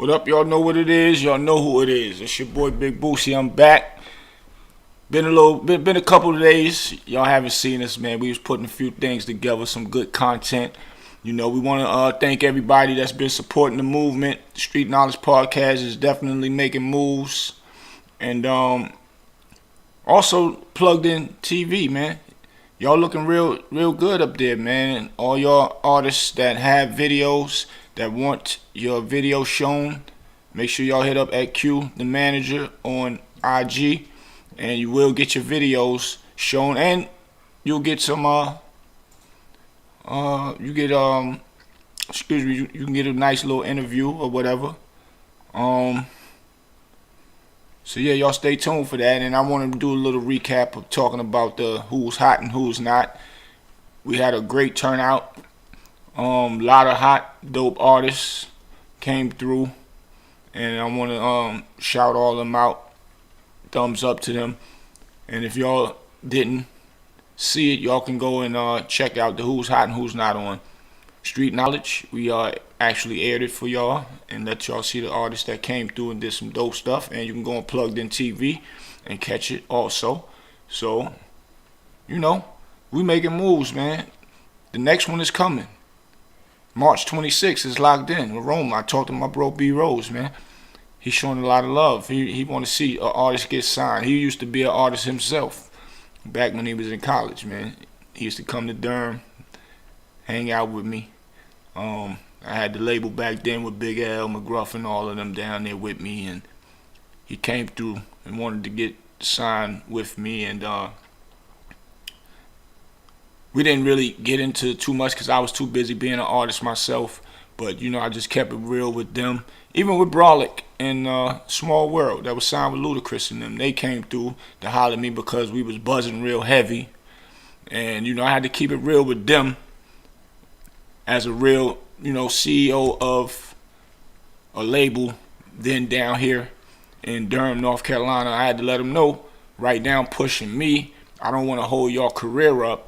What up? Y'all know what it is. Y'all know who it is. It's your boy Big Bootsie. I'm back. Been a couple of days. Y'all haven't seen us, man. We was putting a few things together, some good content. You know, we want to thank everybody that's been supporting the movement. Street Knowledge Podcast is definitely making moves, and also plugged in TV, man. Y'all looking real good up there, man. All y'all artists that have videos that want your video shown, make sure y'all hit up at Q the manager on IG, and you will get your videos shown, and you'll get some you can get a nice little interview or whatever. So yeah, y'all stay tuned for that. And I want to do a little recap of talking about the who's hot and who's not. We had a great turnout. Lot of hot, dope artists came through, and I want to shout all of them out. Thumbs up to them. And if y'all didn't see it, y'all can go and check out the who's hot and who's not on Street Knowledge. We actually aired it for y'all and let y'all see the artists that came through and did some dope stuff. And you can go on Plugged In TV and catch it also. So, you know, we making moves, man. The next one is coming. March 26th is locked in. Rome. I talked to my bro B Rose, man. He's showing a lot of love. He want to see an artist get signed. He used to be an artist himself back when he was in college, man. He used to come to Durham, hang out with me. I had the label back then with Big L, McGruff, and all of them down there with me, and he came through and wanted to get signed with me, and we didn't really get into too much because I was too busy being an artist myself. But, you know, I just kept it real with them. Even with Brolic and Small World that was signed with Ludacris and them. They came through to holler at me because we was buzzing real heavy. And, you know, I had to keep it real with them as a real, you know, CEO of a label. Then down here in Durham, North Carolina, I had to let them know, right now pushing me. I don't want to hold y'all career up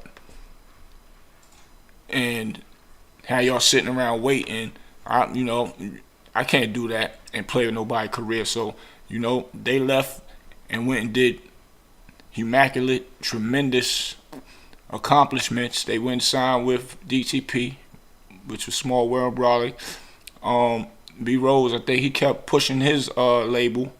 and have y'all sitting around waiting. I can't do that and play with nobody's career. So, you know, they left and went and did immaculate, tremendous accomplishments. They went and signed with DTP, which was Small World Brawley. B Rose, I think he kept pushing his label,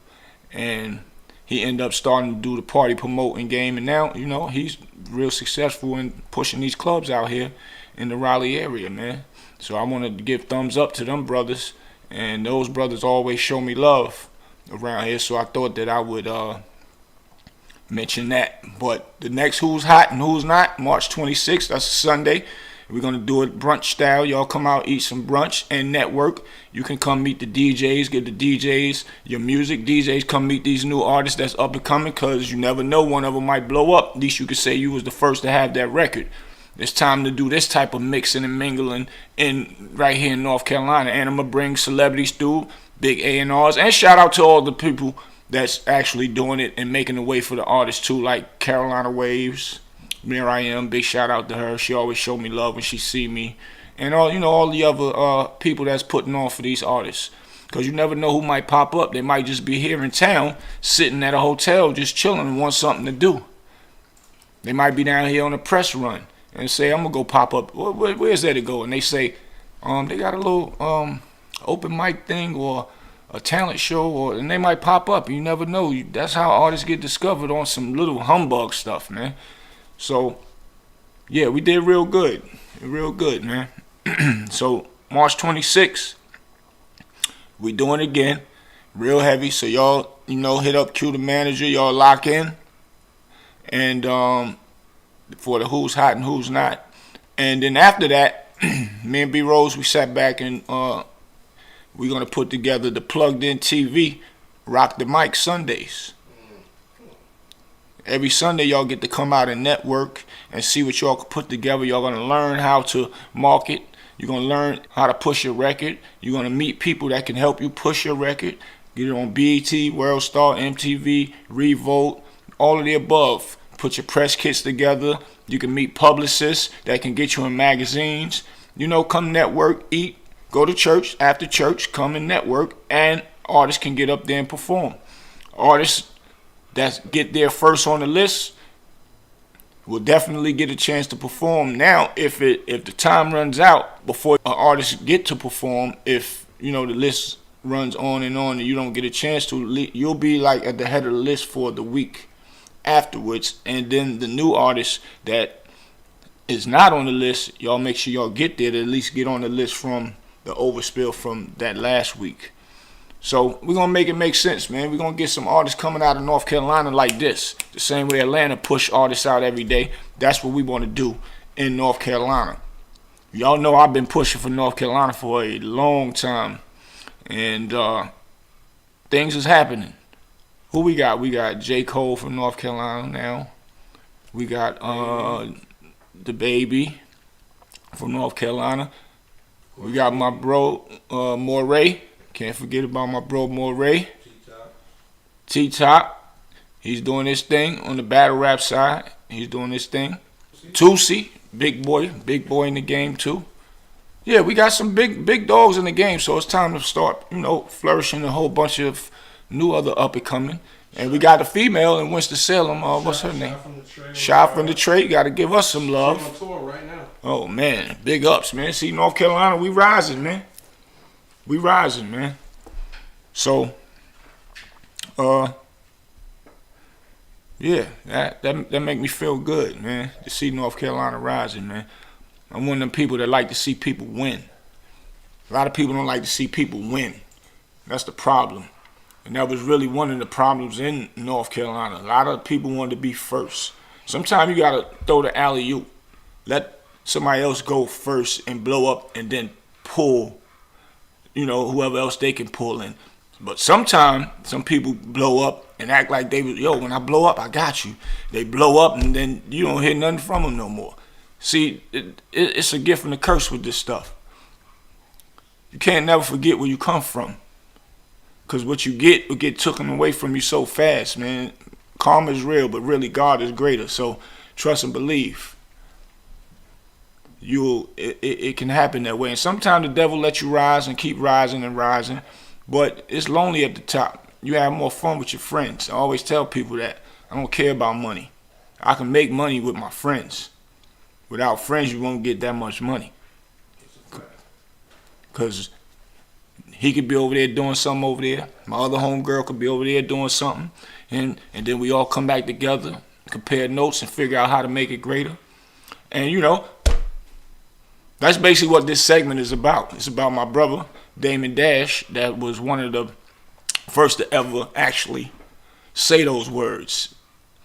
and he ended up starting to do the party promoting game. And now, you know, he's real successful in pushing these clubs out here in the Raleigh area, man. So I wanted to give thumbs up to them brothers, and those brothers always show me love around here, so I thought that I would mention that. But the next who's hot and who's not, March 26th, that's a Sunday. We're going to do it brunch style. Y'all come out, eat some brunch, and network. You can come meet the DJs, give the DJs your music. DJs come meet these new artists that's up and coming, because you never know, one of them might blow up. At least you could say you was the first to have that record. It's time to do this type of mixing and mingling right here in North Carolina. And I'm going to bring celebrities through, big A&Rs. And shout out to all the people that's actually doing it and making the way for the artists too, like Carolina Waves. Here I am, big shout out to her. She always show me love when she see me. And all the other people that's putting on for these artists. Because you never know who might pop up. They might just be here in town, sitting at a hotel, just chilling and want something to do. They might be down here on a press run and say, I'm going to go pop up. Where's there to go? And they say, they got a little open mic thing or a talent show, and they might pop up. You never know. That's how artists get discovered, on some little humbug stuff, man. So, yeah, we did real good. Real good, man. So, March 26th, we doing it again. Real heavy. So, y'all, you know, hit up Q the manager. Y'all lock in. And, for the who's hot and who's not. And then after that, me and B Rose, we sat back and we're going to put together the Plugged In TV Rock the Mic Sundays. Every Sunday, y'all get to come out and network and see what y'all can put together. Y'all going to learn how to market. You're going to learn how to push your record. You're going to meet people that can help you push your record. Get it on BET, World Star, MTV, Revolt, all of the above. Put your press kits together. You can meet publicists that can get you in magazines. You know, come network, eat, go to church, after church, come and network, and artists can get up there and perform. Artists that get there first on the list will definitely get a chance to perform. Now, if the time runs out before an artist get to perform, if the list runs on and you don't get a chance to, you'll be like at the head of the list for the week afterwards. And then the new artist that is not on the list, y'all make sure y'all get there to at least get on the list from the overspill from that last week. So we're going to make it make sense, man. We're going to get some artists coming out of North Carolina like this. The same way Atlanta push artists out every day. That's what we want to do in North Carolina. Y'all know I've been pushing for North Carolina for a long time. And things is happening. Who we got? We got J. Cole from North Carolina now. We got the Baby from North Carolina. We got my bro Moray. Can't forget about my bro Moray. T-Top. He's doing his thing on the battle rap side. He's doing his thing. Bootsie, big boy in the game too. Yeah, we got some big dogs in the game, so it's time to start, flourishing a whole bunch of new other up and coming. And we got a female in Winston-Salem. What's her name? Shot from the Trade. Got to give us some love. She's on tour right now. Oh man, big ups, man. See, North Carolina, we rising, man. We rising, man. So, yeah, that make me feel good, man, to see North Carolina rising, man. I'm one of them people that like to see people win. A lot of people don't like to see people win. That's the problem. And that was really one of the problems in North Carolina. A lot of people wanted to be first. Sometimes you got to throw the alley-oop. Let somebody else go first and blow up and then pull, whoever else they can pull in. But sometimes some people blow up and act like they was, when I blow up, I got you. They blow up and then you don't hear nothing from them no more. See, it's a gift and a curse with this stuff. You can't never forget where you come from. Because what you get will get taken away from you so fast, man. Karma is real, but really God is greater. So trust and believe. It can happen that way. And sometimes the devil lets you rise and keep rising and rising. But it's lonely at the top. You have more fun with your friends. I always tell people that. I don't care about money. I can make money with my friends. Without friends, you won't get that much money. Because he could be over there doing something over there. My other homegirl could be over there doing something. And then we all come back together, compare notes, and figure out how to make it greater. And, that's basically what this segment is about. It's about my brother, Damon Dash, that was one of the first to ever actually say those words.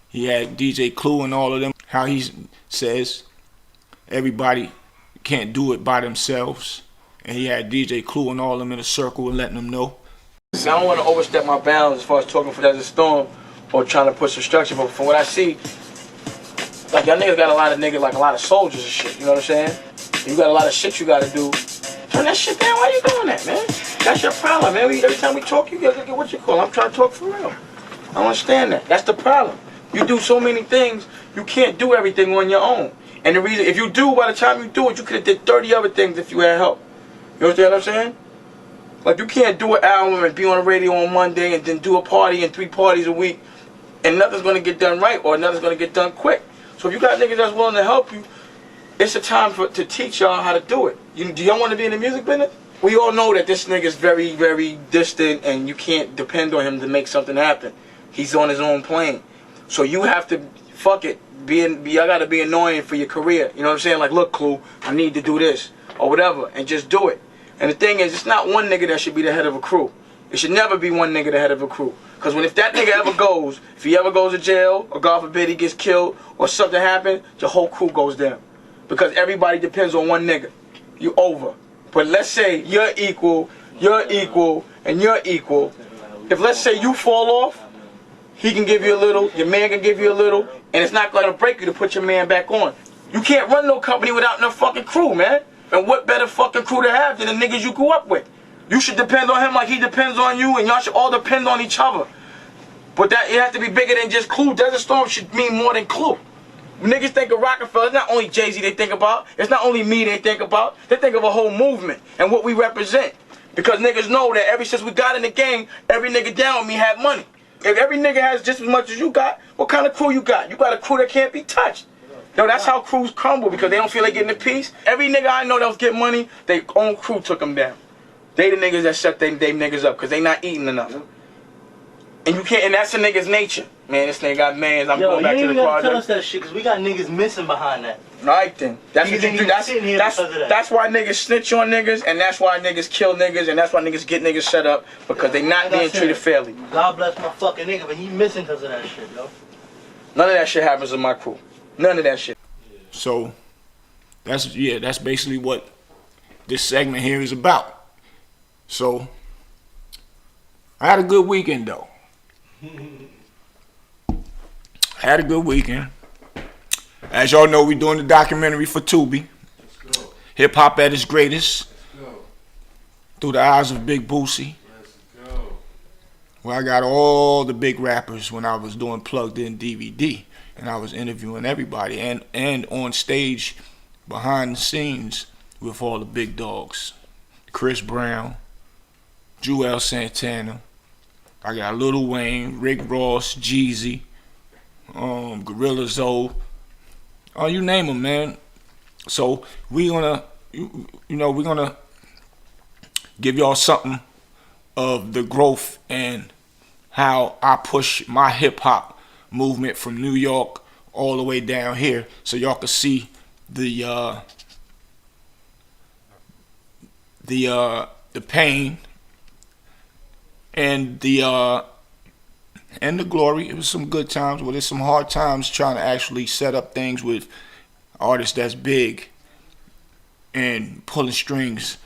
He had DJ Clue and all of them. How he says everybody can't do it by themselves. And he had DJ Clue and all of them in a circle and letting them know. I don't want to overstep my bounds as far as talking for Desert Storm or trying to put some structure, but from what I see, like y'all niggas got a lot of niggas, like a lot of soldiers and shit, you know what I'm saying? You got a lot of shit you got to do. Turn that shit down, why you doing that, man? That's your problem, man. Every time we talk, you get what you call. I'm trying to talk for real. I don't understand that. That's the problem. You do so many things, you can't do everything on your own. And the reason, if you do, by the time you do it, you could have did 30 other things if you had help. You understand what I'm saying? Like, you can't do an album and be on the radio on Monday and then do a party and 3 parties a week and nothing's going to get done right or nothing's going to get done quick. So if you got niggas that's willing to help you, it's a time to teach y'all how to do it. Do y'all want to be in the music business? We all know that this nigga's very, very distant and you can't depend on him to make something happen. He's on his own plane. So you have to, fuck it, I got to be annoying for your career. You know what I'm saying? Like, look, Clue, I need to do this or whatever, and just do it. And the thing is, it's not one nigga that should be the head of a crew. It should never be one nigga the head of a crew. Because if that nigga ever goes, if he ever goes to jail, or God forbid he gets killed, or something happens, the whole crew goes down. Because everybody depends on one nigga. You over. But let's say you're equal, and you're equal. If let's say you fall off, he can give you a little, your man can give you a little, and it's not going to break you to put your man back on. You can't run no company without no fucking crew, man. And what better fucking crew to have than the niggas you grew up with? You should depend on him like he depends on you, and y'all should all depend on each other. But that it has to be bigger than just Clue. Desert Storm should mean more than Clue. When niggas think of Rockefeller, it's not only Jay-Z they think about. It's not only me they think about. They think of a whole movement and what we represent. Because niggas know that ever since we got in the game, every nigga down with me had money. If every nigga has just as much as you got, what kind of crew you got? You got a crew that can't be touched. Yo, that's how crews crumble, because they don't feel like getting a piece. Every nigga I know that was getting money, their own crew took them down. They the niggas that shut them niggas up because they not eating enough. And you can't, and that's a nigga's nature. Man, this nigga got mans. I'm going back to the project. Tell us that shit, because we got niggas missing behind that. Right then. That's what you do. That's why niggas snitch on niggas, and that's why niggas kill niggas, and that's why niggas get niggas set up, because they not being treated fairly. God bless my fucking nigga, but he missing because of that shit, yo. None of that shit happens in my crew. None of that shit. So, that's basically what this segment here is about. So, I had a good weekend though. Had a good weekend. As y'all know, we doing the documentary for Tubi. Hip Hop at its greatest. Through the eyes of Big Bootsie. Where I got all the big rappers when I was doing Plugged In DVD. And I was interviewing everybody. And on stage, behind the scenes, with all the big dogs. Chris Brown, Joel Santana. I got Lil Wayne, Rick Ross, Jeezy, Gorilla Zoe. Oh, you name them, man. So we're gonna give y'all something of the growth and how I push my hip hop movement from New York all the way down here, so y'all can see the pain and the glory. It was some good times, but there's some hard times trying to actually set up things with artists that's big and pulling strings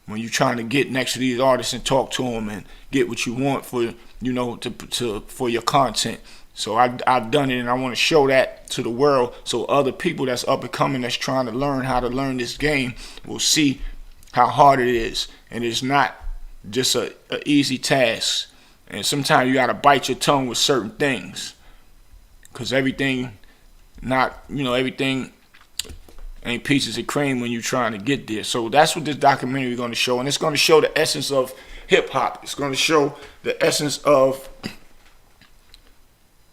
when you're trying to get next to these artists and talk to them and get what you want for for your content. So I've done it, and I want to show that to the world, so other people that's up and coming, that's trying to learn how to learn this game, will see how hard it is, and it's not just a easy task. And sometimes you gotta bite your tongue with certain things, cause everything ain't pieces of cream when you're trying to get there. So that's what this documentary is gonna show, and it's gonna show the essence of hip hop. It's gonna show the essence of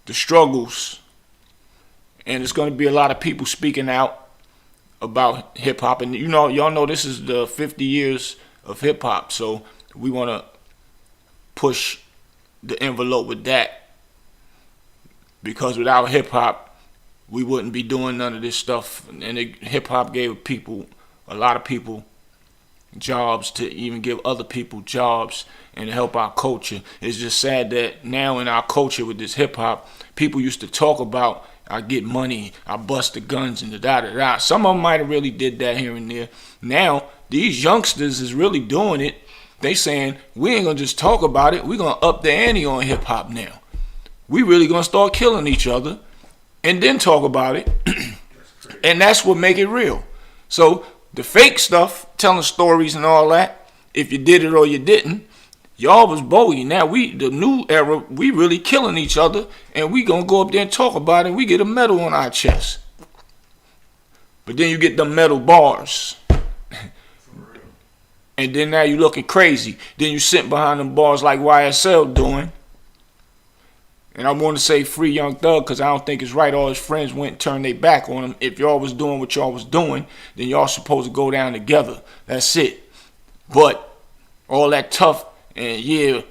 the struggles, and it's gonna be a lot of people speaking out about hip hop. And y'all know this is the 50 years of hip hop, so we wanna push the envelope with that, because without hip hop we wouldn't be doing none of this stuff. And hip hop gave a lot of people jobs, to even give other people jobs and to help our culture. It's just sad that now in our culture with this hip hop, people used to talk about, I get money, I bust the guns, and the da-da-da. Some of them might have really did that here and there. Now these youngsters is really doing it. They saying, we ain't gonna just talk about it, we gonna up the ante on hip hop now. We really gonna start killing each other and then talk about it. And that's what make it real. So the fake stuff, telling stories and all that, if you did it or you didn't, y'all was bogus. Now the new era, we really killing each other, and we gonna go up there and talk about it, and we get a medal on our chest. But then you get them metal bars. And then now you looking crazy. Then you sitting behind them bars like YSL doing. And I want to say free Young Thug, because I don't think it's right all his friends went and turned their back on him. If y'all was doing what y'all was doing, then y'all supposed to go down together. That's it. But all that tough, and yeah,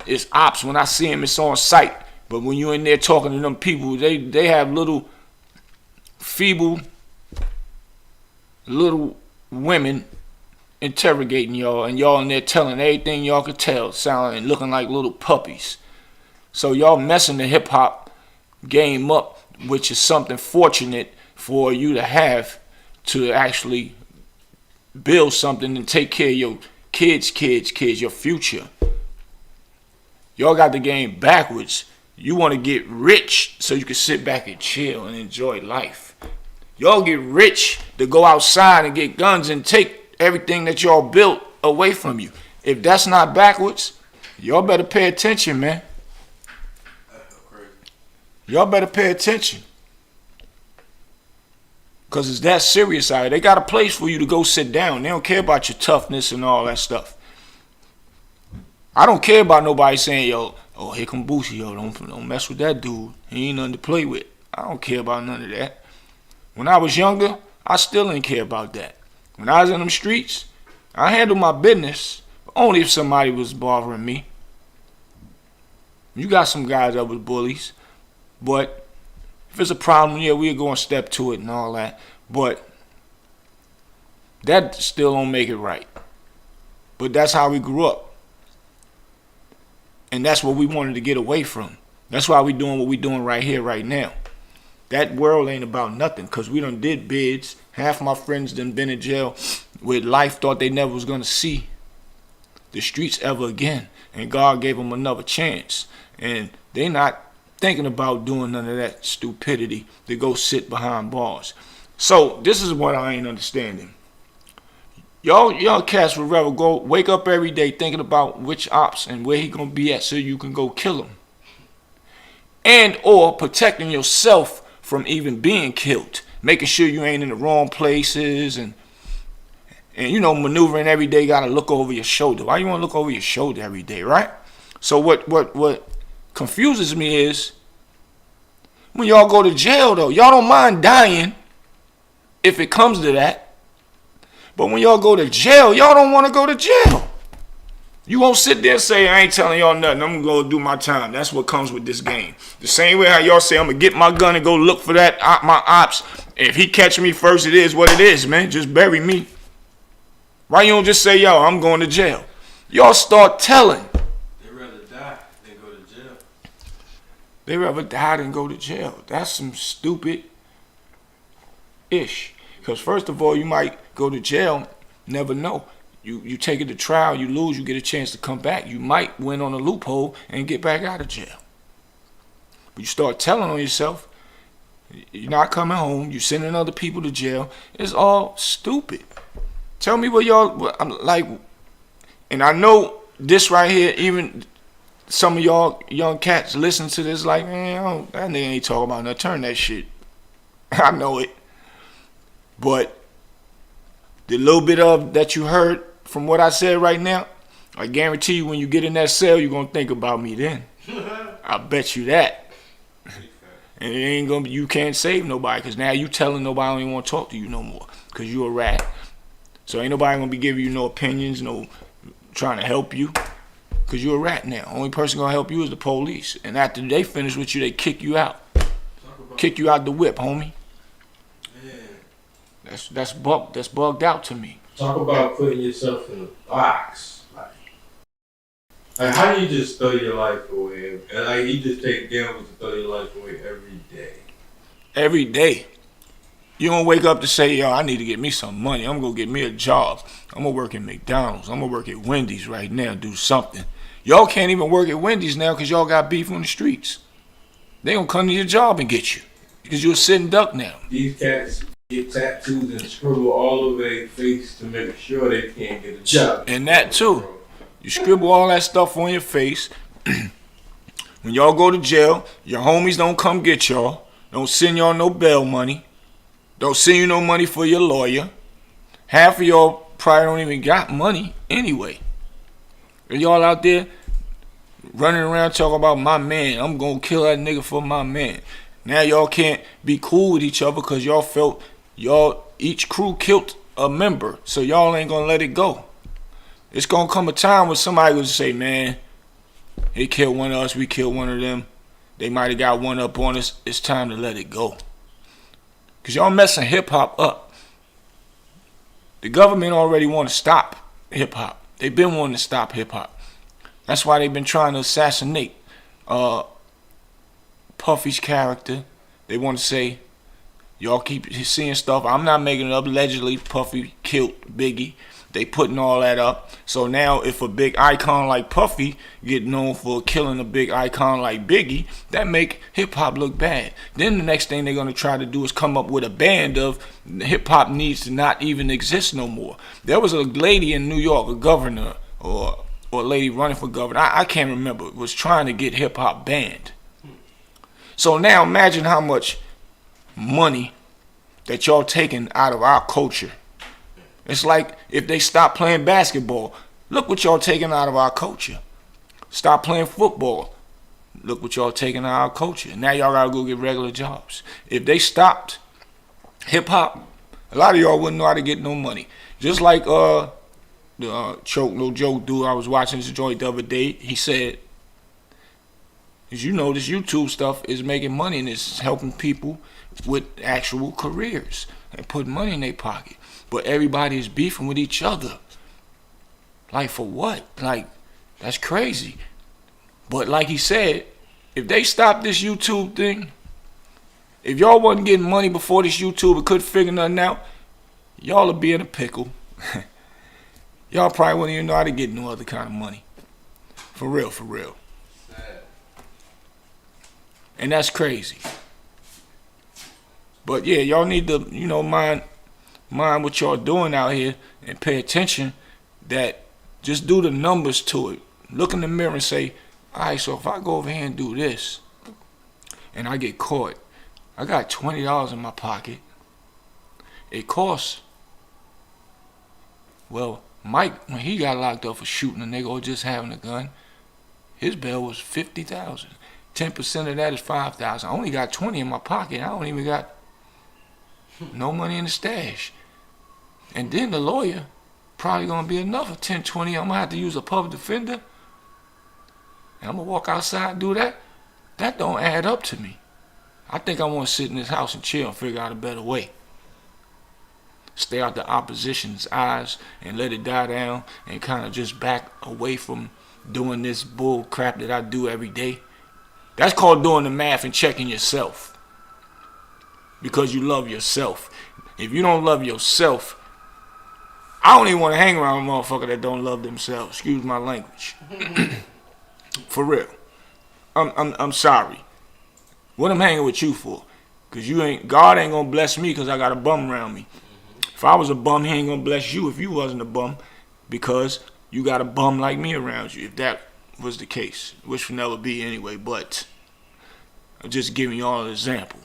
it's ops. When I see him, it's on sight. But when you in there talking to them people, they have little feeble little women interrogating y'all, and y'all in there telling everything y'all could tell, sounding and looking like little puppies. So y'all messing the hip hop game up, which is something fortunate for you to have, to actually build something and take care of your kids, your future. Y'all got the game backwards. You want to get rich so you can sit back and chill and enjoy life. Y'all get rich to go outside and get guns and take everything that y'all built away from you. If that's not backwards, y'all better pay attention, man. Y'all better pay attention. Because it's that serious out here. They got a place for you to go sit down. They don't care about your toughness and all that stuff. I don't care about nobody saying, yo, oh, here come Bootsie, yo, don't mess with that dude. He ain't nothing to play with. I don't care about none of that. When I was younger, I still didn't care about that. When I was in them streets, I handled my business, but only if somebody was bothering me. You got some guys that was bullies, but if it's a problem, yeah, we'll go and step to it and all that. But that still don't make it right. But that's how we grew up. And that's what we wanted to get away from. That's why we doing what we doing right here, right now. That world ain't about nothing, because we done did bids. Half my friends done been in jail with life thought they never was going to see the streets ever again. And God gave them another chance. And they not thinking about doing none of that stupidity to go sit behind bars. So this is what I ain't understanding. Y'all cats would rather go wake up every day thinking about which ops and where he gonna be at so you can go kill him. And or protecting yourself from even being killed. Making sure you ain't in the wrong places and you know, maneuvering every day, gotta look over your shoulder. Why you wanna look over your shoulder every day, right? So what confuses me is when y'all go to jail though, y'all don't mind dying if it comes to that. But when y'all go to jail, y'all don't want to go to jail. You won't sit there and say, I ain't telling y'all nothing. I'm going to go do my time. That's what comes with this game. The same way how y'all say, I'm going to get my gun and go look for that my ops. If he catch me first, it is what it is, man. Just bury me. Why you don't just say, yo, I'm going to jail? Y'all start telling. They'd rather die than go to jail. They'd rather die than go to jail. That's some stupid ish. Because first of all, you might go to jail, never know. You take it to trial, you lose, you get a chance to come back. You might win on a loophole and get back out of jail. But you start telling on yourself, you're not coming home, you're sending other people to jail. It's all stupid. Tell me what y'all, I'm like, and I know this right here, even some of y'all young cats listen to this like, man, that nigga ain't talking about nothing. Turn that shit. I know it. But the little bit of that you heard from what I said right now, I guarantee you when you get in that cell, you're going to think about me then. I bet you that. And it ain't going to be, you can't save nobody because now you telling nobody I don't even want to talk to you no more because you a rat. So ain't nobody going to be giving you no opinions, no trying to help you because you a rat now. Only person going to help you is the police. And after they finish with you, they kick you out. Kick you out the whip, homie. That's bugged out to me. Talk about putting yourself in a box. Like how do you just throw your life away? And like you just take gambles to throw your life away every day. Every day. You don't wake up to say, yo, I need to get me some money. I'm going to get me a job. I'm going to work at McDonald's. I'm going to work at Wendy's right now, do something. Y'all can't even work at Wendy's now because y'all got beef on the streets. They going to come to your job and get you because you're a sitting duck now. These cats get tattoos and scribble all over their face to make sure they can't get a job. And that too. You scribble all that stuff on your face. When y'all go to jail, your homies don't come get y'all. Don't send y'all no bail money. Don't send you no money for your lawyer. Half of y'all probably don't even got money anyway. And y'all out there running around talking about my man. I'm going to kill that nigga for my man. Now y'all can't be cool with each other because y'all felt each crew killed a member. So y'all ain't going to let it go. It's going to come a time when somebody will say, man, he killed one of us, we killed one of them. They might have got one up on us. It's time to let it go. Because y'all messing hip-hop up. The government already want to stop hip-hop. They've been wanting to stop hip-hop. That's why they've been trying to assassinate Puffy's character. They want to say, y'all keep seeing stuff. I'm not making it up. Allegedly, Puffy killed Biggie. They putting all that up. So now if a big icon like Puffy get known for killing a big icon like Biggie, that make hip-hop look bad. Then the next thing they're going to try to do is come up with a band of hip-hop needs to not even exist no more. There was a lady in New York, a governor or a lady running for governor, I can't remember, was trying to get hip-hop banned. So now imagine how much money that y'all taking out of our culture. It's like if they stop playing basketball, look what y'all taking out of our culture. Stop playing football, look what y'all taking out of our culture. Now y'all gotta go get regular jobs. If they stopped hip hop, a lot of y'all wouldn't know how to get no money. Just like the Choke No Joke dude, I was watching this joint the other day. He said, as you know, this YouTube stuff is making money and it's helping people with actual careers and putting money in their pocket. But everybody is beefing with each other. Like, for what? Like, that's crazy. But like he said, if they stop this YouTube thing, if y'all wasn't getting money before this YouTube and couldn't figure nothing out, y'all would be in a pickle. Y'all probably wouldn't even know how to get no other kind of money. For real, for real. And that's crazy. But yeah, y'all need to, mind what y'all doing out here and pay attention. That just do the numbers to it. Look in the mirror and say, all right, so if I go over here and do this and I get caught, I got $20 in my pocket. It costs, well, Mike, when he got locked up for shooting a nigga or just having a gun, his bail was $50,000. 10% of that is $5,000. I only got 20 in my pocket. I don't even got no money in the stash. And then the lawyer probably gonna be another 10, 20. I'm gonna have to use a public defender. And I'm gonna walk outside and do that. That don't add up to me. I think I wanna sit in this house and chill and figure out a better way. Stay out the opposition's eyes and let it die down and kind of just back away from doing this bull crap that I do every day. That's called doing the math and checking yourself. Because you love yourself. If you don't love yourself, I don't even want to hang around a motherfucker that don't love themselves. Excuse my language. For real. I'm sorry. What I'm hanging with you for? Cause God ain't gonna bless me cause I got a bum around me. If I was a bum, he ain't gonna bless you if you wasn't a bum, because you got a bum like me around you. If that was the case, which would never be anyway, but I'm just giving y'all an example.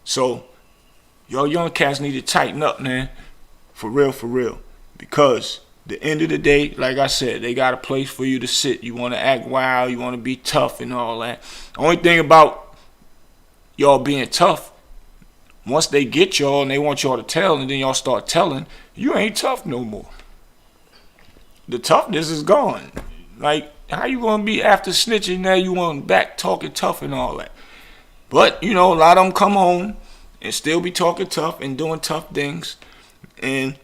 So, y'all young cats need to tighten up, man. For real. Because the end of the day, like I said, they got a place for you to sit. You want to act wild, you want to be tough and all that. Only thing about y'all being tough, once they get y'all and they want y'all to tell and then y'all start telling, you ain't tough no more. The toughness is gone. Like, how you gonna be after snitching now you want back talking tough and all that? But, a lot of them come home and still be talking tough and doing tough things. And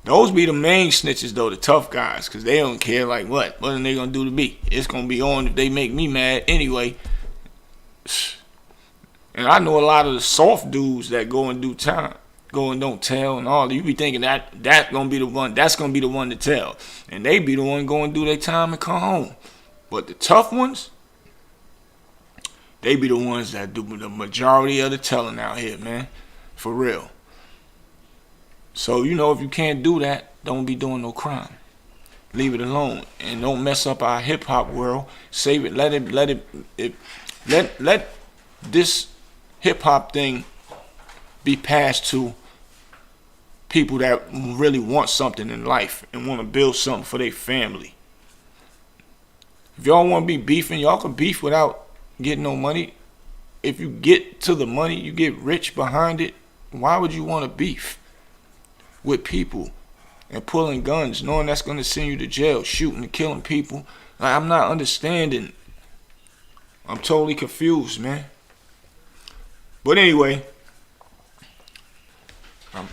those be the main snitches though, the tough guys, because they don't care like what are they gonna do to me? It's gonna be on if they make me mad anyway. And I know a lot of the soft dudes that go and do time, go and don't tell and all. You be thinking that's gonna be the one to tell, and they be the one going and do their time and come home. But the tough ones, they be the ones that do the majority of the telling out here, man. For real. So, if you can't do that, don't be doing no crime. Leave it alone. And don't mess up our hip hop world. Save it. Let this hip hop thing be passed to people that really want something in life and want to build something for their family. If y'all want to be beefing, y'all can beef without getting no money. If you get to the money, you get rich behind it, why would you want to beef with people and pulling guns, knowing that's going to send you to jail, shooting and killing people? Like, I'm not understanding. I'm totally confused, man. But anyway, I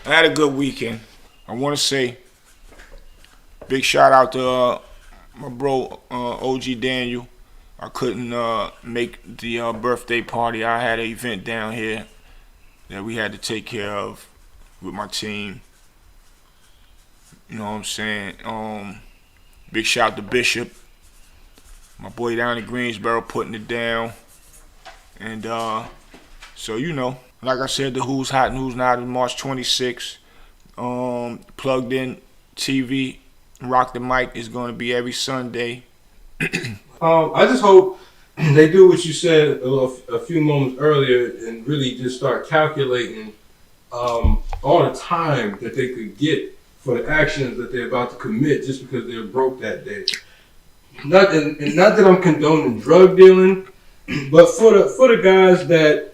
had a good weekend. I want to say big shout out to my bro OG Daniel. I couldn't make the birthday party. I had an event down here that we had to take care of with my team. You know what I'm saying? Big shout out to Bishop, my boy down in Greensboro, putting it down. And so, like I said, the Who's Hot and Who's Not is March 26th. Plugged in TV, Rock the Mic is going to be every Sunday. I just hope they do what you said a few moments earlier and really just start calculating all the time that they could get for the actions that they're about to commit just because they're broke that day. Not that I'm condoning drug dealing, but for the guys that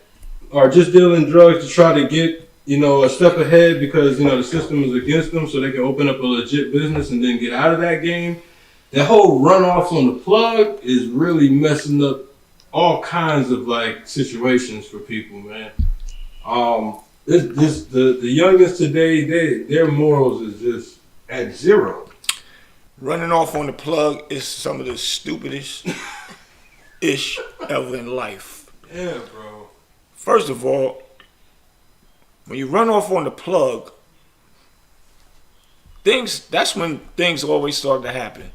are just dealing drugs to try to get, a step ahead because, the system is against them so they can open up a legit business and then get out of that game. That whole runoff on the plug is really messing up all kinds of like situations for people, man. The youngest today, their morals is just at zero. Running off on the plug is some of the stupidest ish ever in life. Yeah, bro. First of all, when you run off on the plug, that's when things always start to happen.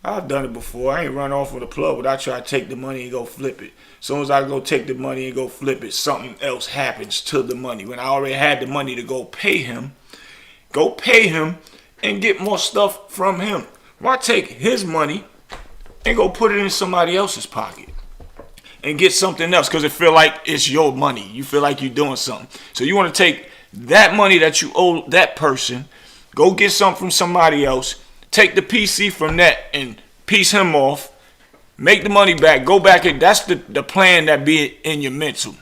I've done it before. I ain't run off on the plug, but I try to take the money and go flip it. As soon as I go take the money and go flip it, something else happens to the money. When I already had the money to go pay him and get more stuff from him. Why take his money and go put it in somebody else's pocket and get something else because it feel like it's your money. You feel like you're doing something. So you want to take that money that you owe that person, go get something from somebody else, take the PC from that and piece him off, make the money back, go back. That's the plan that be in your mental.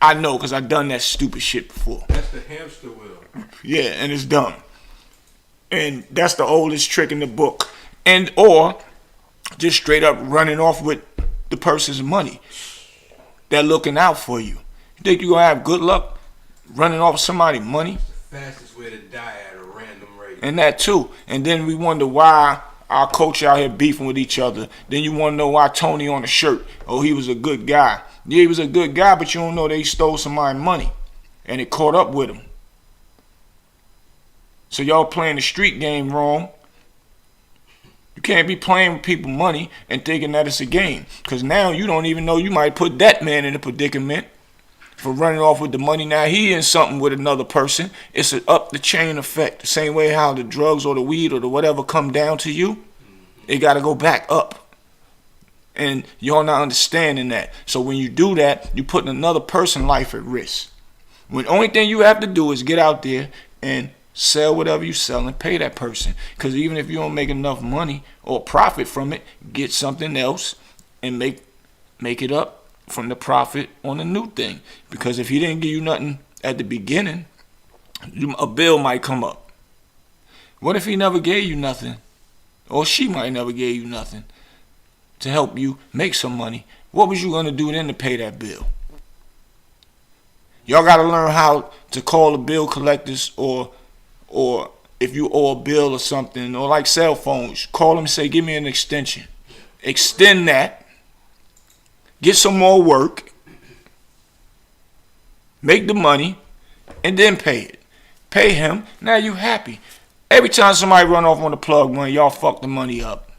I know because I've done that stupid shit before. That's the hamster wheel. Yeah, and it's dumb. And that's the oldest trick in the book. And or just straight up running off with the person's money. They're looking out for you. You think you're going to have good luck running off somebody's money? It's the fastest way to die at a random rate. And that too. And then we wonder why our coach out here beefing with each other. Then you want to know why Tony on the shirt. Oh, he was a good guy. Yeah, he was a good guy, but you don't know that he stole somebody's money. And it caught up with him. So y'all playing the street game wrong. You can't be playing with people's money and thinking that it's a game. Because now you don't even know you might put that man in a predicament for running off with the money. Now he in something with another person. It's an up the chain effect. The same way how the drugs or the weed or the whatever come down to you, it got to go back up. And y'all not understanding that. So when you do that, you putting another person's life at risk. When the only thing you have to do is get out there and sell whatever you sell and pay that person. Because even if you don't make enough money or profit from it, get something else and make it up from the profit on the new thing. Because if he didn't give you nothing at the beginning, a bill might come up. What if he never gave you nothing? Or she might never give you nothing to help you make some money. What was you going to do then to pay that bill? Y'all got to learn how to call the bill collectors or if you owe a bill or something, or like cell phones, call them and say, give me an extension. Extend that. Get some more work. Make the money. And then pay it. Pay him. Now you happy. Every time somebody run off on the plug money, y'all fuck the money up.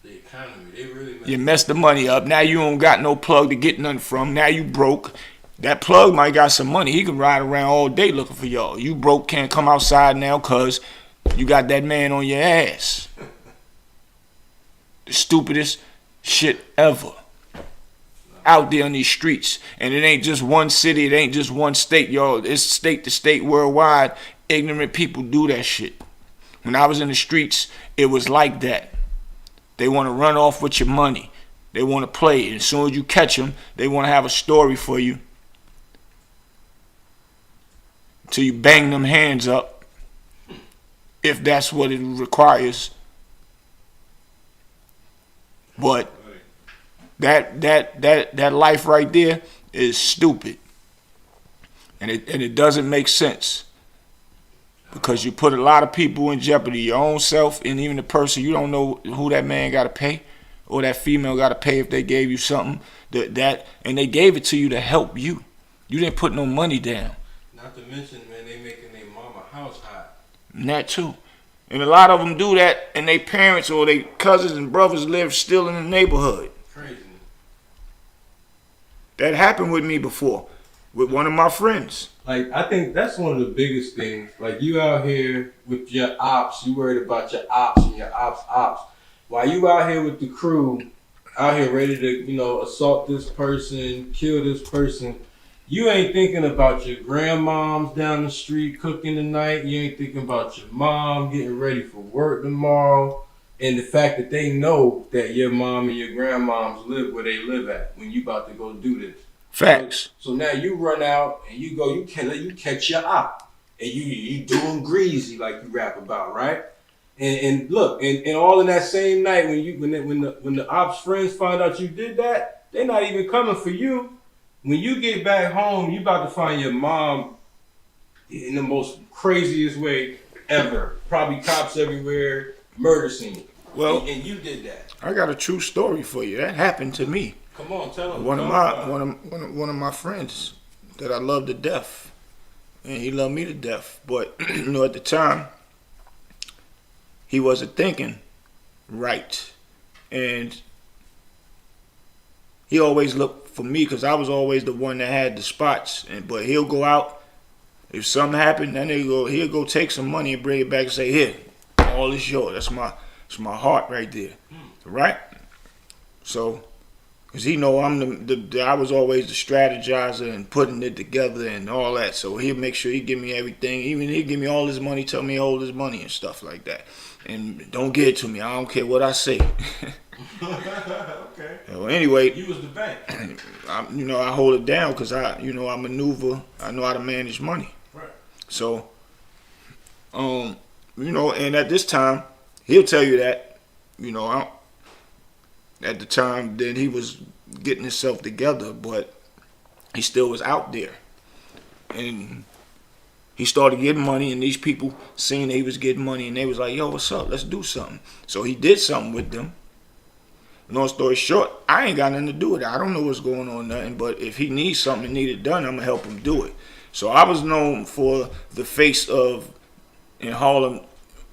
The economy, they really You mess the money up. Now you don't got no plug to get nothing from. Now you broke. That plug might got some money. He can ride around all day looking for y'all. You broke, can't come outside now because you got that man on your ass. The stupidest shit ever. Out there on these streets. And it ain't just one city. It ain't just one state, y'all. It's state to state, worldwide. Ignorant people do that shit. When I was in the streets, it was like that. They want to run off with your money. They want to play. And as soon as you catch them, they want to have a story for you. Till you bang them hands up, if that's what it requires. But that life right there is stupid, and it doesn't make sense because you put a lot of people in jeopardy, your own self, and even the person you don't know who that man got to pay or that female got to pay if they gave you something and they gave it to you to help you. You didn't put no money down. Not to mention, man, they making their mama house hot. And that too. And a lot of them do that, and their parents or their cousins and brothers live still in the neighborhood. Crazy. That happened with me before, with one of my friends. Like, I think that's one of the biggest things. Like, you out here with your ops, you worried about your ops and your ops. While you out here with the crew, out here ready to, assault this person, kill this person. You ain't thinking about your grandmoms down the street cooking tonight. You ain't thinking about your mom getting ready for work tomorrow. And the fact that they know that your mom and your grandmoms live where they live at when you about to go do this. Facts. So now you run out and you go, you catch your op. And you doing greasy like you rap about, right? And look, and all in that same night when the ops friends find out you did that, they're not even coming for you. When you get back home, you about to find your mom in the most craziest way ever. Probably cops everywhere, murder scene. Well, and you did that. I got a true story for you. That happened to me. Come on, tell them. One of my friends that I love to death, and he loved me to death. But at the time, he wasn't thinking right, and he always looked for me because I was always the one that had the spots. But he'll go out if something happened, then he'll go take some money and bring it back and say, "Here, all is yours." That's my heart right there, right? So, cause he know I'm I was always the strategizer and putting it together and all that. So he'll make sure he give me everything. Even he'll give me all his money, tell me to hold his money and stuff like that. And don't get it to me. I don't care what I say. Okay. Well, anyway, You was the bank. I hold it down because I maneuver. I know how to manage money. Right. So, and at this time, he'll tell you that, at the time that he was getting himself together, but he still was out there. And he started getting money, and these people seen that he was getting money, and they was like, "Yo, what's up? Let's do something." So he did something with them. Long story short, I ain't got nothing to do with it. I don't know what's going on, nothing. But if he needs something needed done, I'm gonna help him do it. So I was known for the face of in Harlem,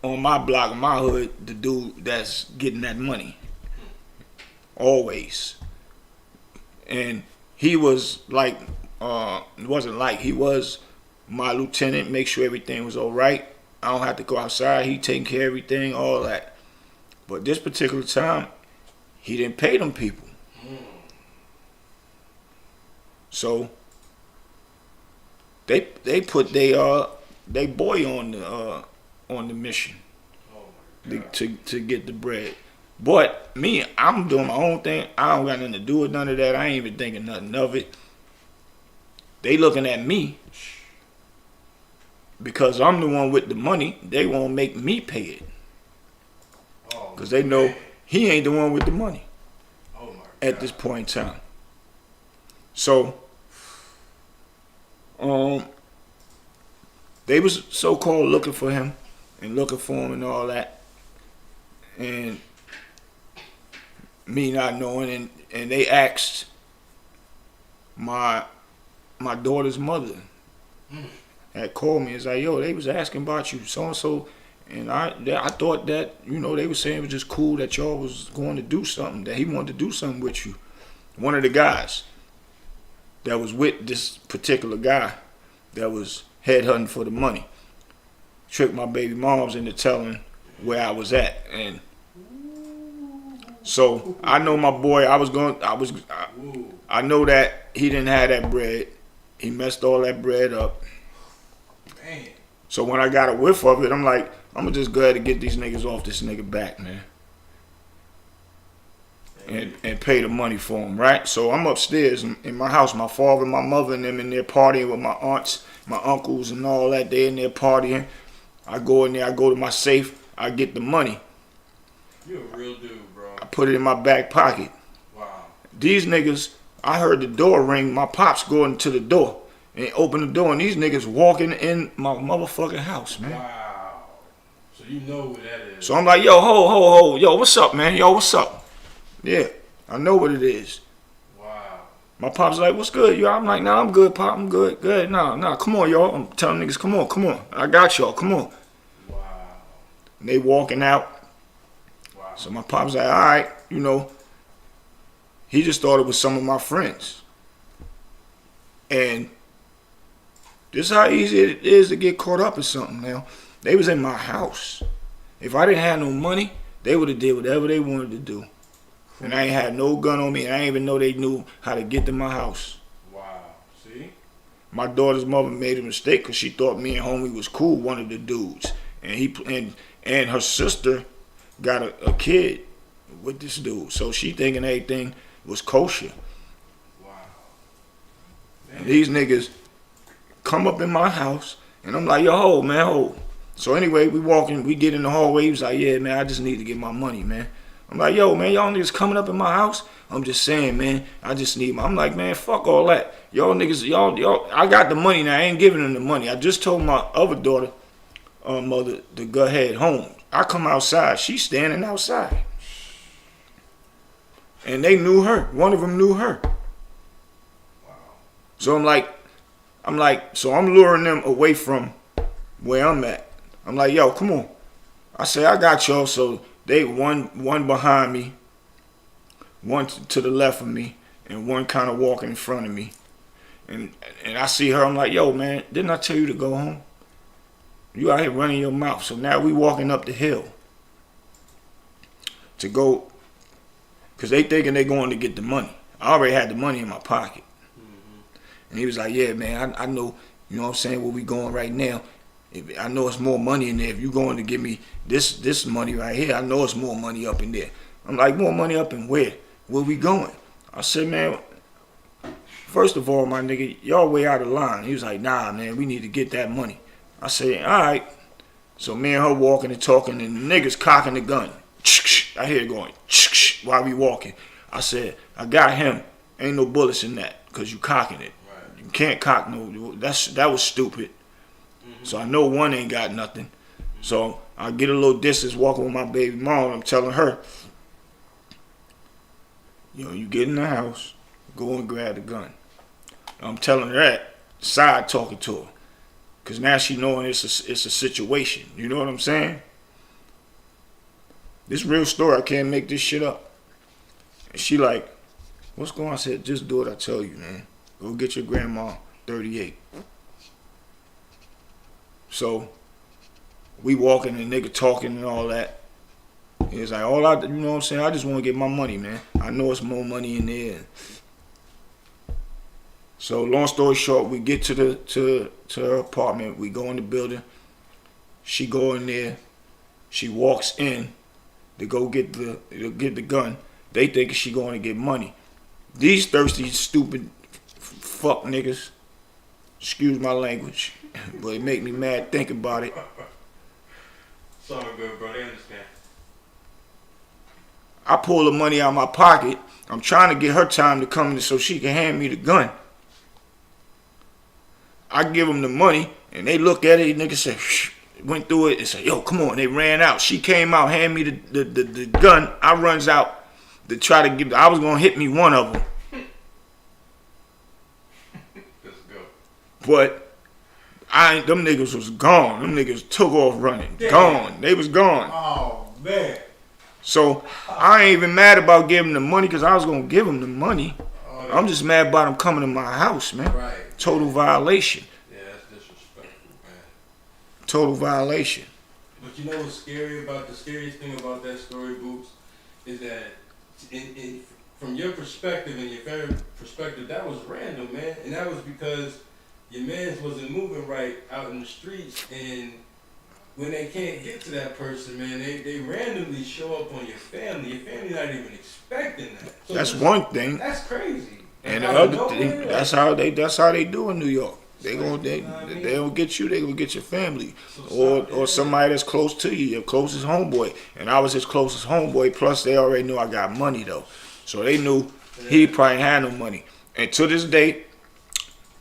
on my block, in my hood, the dude that's getting that money. Always. And he was like, it wasn't like, he was my lieutenant, make sure everything was all right. I don't have to go outside. He taking care of everything, all that. But this particular time, he didn't pay them people. So they put they boy on the mission to get the bread. But me, I'm doing my own thing. I don't got nothing to do with none of that. I ain't even thinking nothing of it. They looking at me because I'm the one with the money. They won't make me pay it because they know he ain't the one with the money at this point in time. So, they was so-called looking for him and looking for him and all that, and me not knowing, and they asked my daughter's mother had called me and was like, "Yo, they was asking about you, so and so." And I thought that, they were saying it was just cool that y'all was going to do something, that he wanted to do something with you. One of the guys that was with this particular guy that was headhunting for the money tricked my baby moms into telling where I was at. And so I know my boy, I know that he didn't have that bread. He messed all that bread up. Man. So when I got a whiff of it, I'm like, I'm gonna just go ahead and get these niggas off this nigga back, man. And pay the money for him, right? So I'm upstairs in my house. My father, my mother, and them in there partying with my aunts, my uncles, and all that. They in there partying. I go in there. I go to my safe. I get the money. You're a real dude, bro. I put it in my back pocket. Wow. These niggas, I heard the door ring. My pops going to the door and open the door, and these niggas walking in my motherfucking house, man. Wow. So you know what that is. So I'm like, yo, ho, yo, what's up, man? Yo, what's up? Yeah, I know what it is. Wow. My pop's like, what's good, y'all? I'm like, nah, I'm good, pop. I'm good. Good. Nah, come on, y'all. I'm telling niggas, come on. I got y'all. Come on. Wow. And they walking out. Wow. So my pop's like, all right, he just thought it was some of my friends. And this is how easy it is to get caught up in something now. They was in my house. If I didn't have no money, they would have did whatever they wanted to do. And I ain't had no gun on me, and I didn't even know they knew how to get to my house. Wow. See? My daughter's mother made a mistake because she thought me and homie was cool, one of the dudes. And her sister got a kid with this dude. So she thinking everything was kosher. Wow. And these niggas come up in my house, and I'm like, yo, hold, man, hold. So anyway, we get in the hallway. He was like, yeah, man, I just need to get my money, man. I'm like, yo, man, y'all niggas coming up in my house? I'm just saying, man, I just need I'm like, man, fuck all that. Y'all niggas, y'all, I got the money now. I ain't giving them the money. I just told my other daughter, mother, to go ahead home. I come outside. She's standing outside. And they knew her. One of them knew her. Wow. So I'm luring them away from where I'm at. I'm like, yo, come on. I say, I got y'all. So they one behind me, one to the left of me, and one kind of walking in front of me. And I see her. I'm like, yo, man, didn't I tell you to go home? You out here running your mouth. So now we walking up the hill to go, because they thinking they going to get the money. I already had the money in my pocket. And he was like, yeah, man, I know, you know what I'm saying, where we going right now. I know it's more money in there. If you going to give me this money right here, I know it's more money up in there. I'm like, more money up in where? Where we going? I said, man, first of all, my nigga, y'all way out of line. He was like, nah, man, we need to get that money. I said, all right. So me and her walking and talking, and the niggas cocking the gun. I hear it going while we walking. I said, I got him. Ain't no bullets in that, because you cocking it. Right. You can't cock no, that was stupid. So I know one ain't got nothing. So I get a little distance walking with my baby mom. I'm telling her, yo, you get in the house, go and grab the gun. I'm telling her that, side talking to her. Because now she knowing it's a situation. You know what I'm saying? This real story. I can't make this shit up. And she like, what's going on? I said, just do what I tell you, man. Go get your grandma 38. So we walking and nigga talking and all that. He was like, you know what I'm saying? I just want to get my money, man. I know it's more money in there. So long story short, we get to her apartment. We go in the building. She go in there. She walks in to go get the gun. They think she going to get money. These thirsty, stupid fuck niggas. Excuse my language, but it make me mad thinking about it. It's all good, bro. They understand. I pull the money out of my pocket. I'm trying to get her time to come in so she can hand me the gun. I give them the money, and they look at it. Nigga said, shh, went through it and said, yo, come on. They ran out. She came out, hand me the gun. I runs out to try to get. I was gonna hit me one of them. Let's go. But them niggas was gone. Them niggas took off running. Damn. Gone. They was gone. Oh man. So I ain't even mad about giving them the money because I was gonna give them the money. Oh, I'm just mad about them coming to my house, man. Right. Total violation. Yeah, that's disrespectful, man. Total violation. But you know what's scary about the scariest thing about that story, Boots, is that from your perspective and your family perspective, that was random, man. And that was because your mans wasn't moving right out in the streets, and when they can't get to that person, man, they randomly show up on your family. Your family not even expecting that. So that's one thing. That's crazy. And the other thing, that's how they do in New York. They don't get you, they gonna get your family. Or somebody that's close to you, your closest homeboy. And I was his closest homeboy, plus they already knew I got money though. So they knew he probably had no money. And to this day,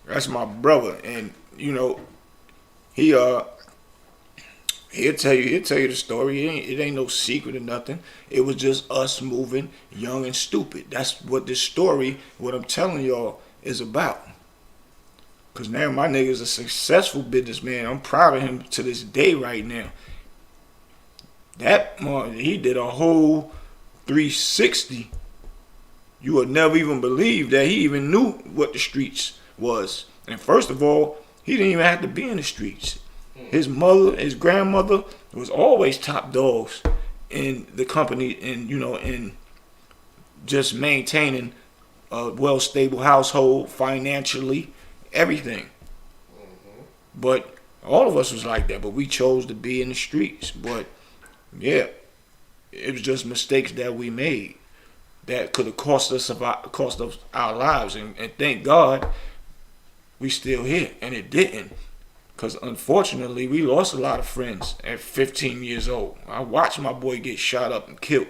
that's my brother. And you know, he'll tell you the story. It ain't no secret or nothing. It was just us moving young and stupid. That's what this story, what I'm telling y'all, is about. Cause now my nigga's a successful businessman. I'm proud of him to this day right now. He did a whole 360. You would never even believe that he even knew what the streets was. And first of all, he didn't even have to be in the streets. His mother, his grandmother was always top dogs in the company, and you know, in just maintaining a well stable household financially, everything. But all of us was like that, but we chose to be in the streets. But yeah, it was just mistakes that we made that could have cost us our lives. And thank God we still here, and it didn't. Because unfortunately, we lost a lot of friends at 15 years old. I watched my boy get shot up and killed.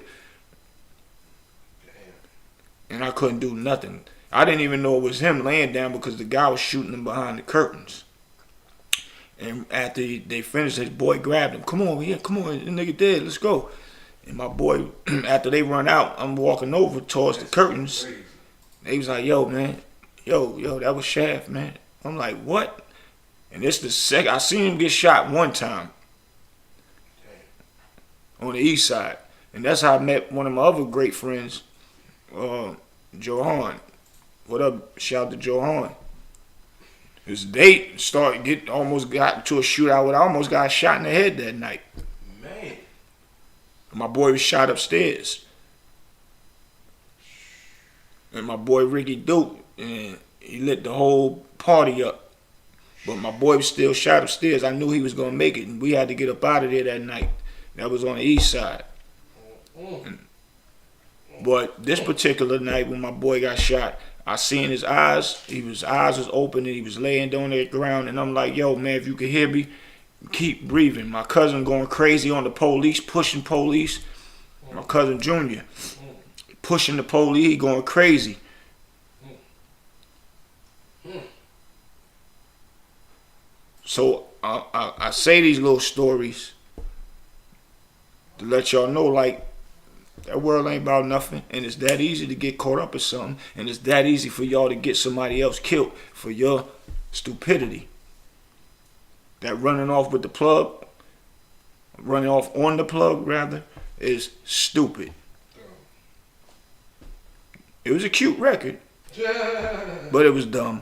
And I couldn't do nothing. I didn't even know it was him laying down because the guy was shooting him behind the curtains. And after they finished, his boy grabbed him. Come on, yeah, come on, the nigga dead, let's go. And my boy, after they run out, I'm walking over towards the curtains. They was like, yo, man, yo, that was Shaft, man. I'm like, what? And this the second, I seen him get shot one time on the east side. And that's how I met one of my other great friends, Johan. What up? Shout out to Johan. His date almost got into a shootout with, I almost got shot in the head that night. Man. My boy was shot upstairs. And my boy Ricky Duke, and he lit the whole party up. But my boy was still shot upstairs. I knew he was going to make it, and we had to get up out of there that night. That was on the east side. But this particular night when my boy got shot, I seen his eyes. His eyes was open, and he was laying down on the ground. And I'm like, yo, man, if you can hear me, keep breathing. My cousin going crazy on the police, pushing police. My cousin Junior pushing the police, he going crazy. So I say these little stories to let y'all know, like, that world ain't about nothing, and it's that easy to get caught up in something, and it's that easy for y'all to get somebody else killed for your stupidity. That running off with the plug, running off on the plug rather, is stupid. It was a cute record, but it was dumb.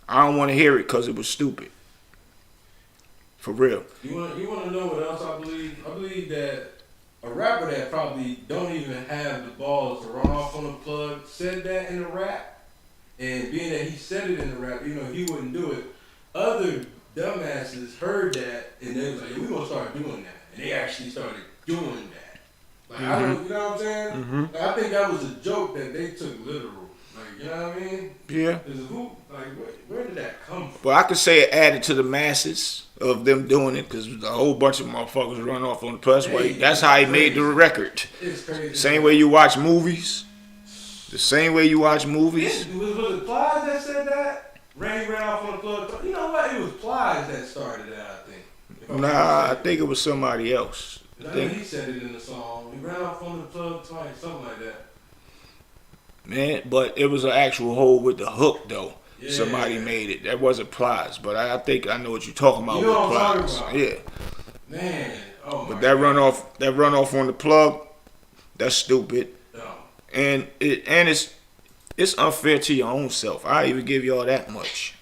I don't want to hear it because it was stupid. For real. You want to know what else I believe? I believe that a rapper that probably don't even have the balls to run off on the plug said that in the rap, and being that he said it in the rap, you know, he wouldn't do it. Other dumbasses heard that, and they was like, "We gonna start doing that," and they actually started doing that. Like, I don't, you know what I'm saying? Like, I think that was a joke that they took literal. Like, you know what I mean? Yeah. Where did that come from? Well, I could say it added to the masses of them doing it because a whole bunch of motherfuckers run off on the plus way. That's how he made the record. It's crazy. Same way you watch movies. The same way you watch movies. Was it Plies that said that? Ran off on the plug. You know what? It was Plies that started that, I think. Nah, I think it was somebody else. I think he said it in the song. He ran off on the plug twice, something like that. Man, but it was an actual hole with the hook though. Yeah. Somebody made it. That wasn't Plies, but I think I know what you're talking about. You know with what I'm Plies. talking about. Yeah. Man, oh my But that run off on the plug, that's stupid. God. And it's unfair to your own self. I even give y'all that much.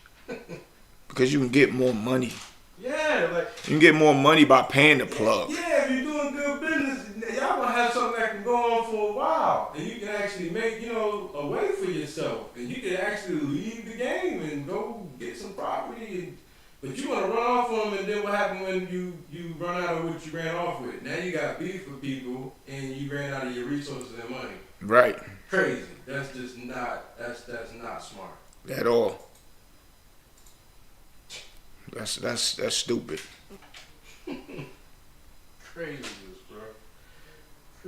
Because you can get more money. Yeah, like You can get more money by paying the plug. yeah, if you're doing good business, y'all gonna have something that can go on for a while, and you can actually make, you know, a way for yourself, and you can actually leave the game and go get some property. But you want to run off on them, and then what happened when you run out of what you ran off with? Now you got beef with people, and you ran out of your resources and money. Right. Crazy. That's just not. That's not smart. At all. That's stupid. Craziness, bro.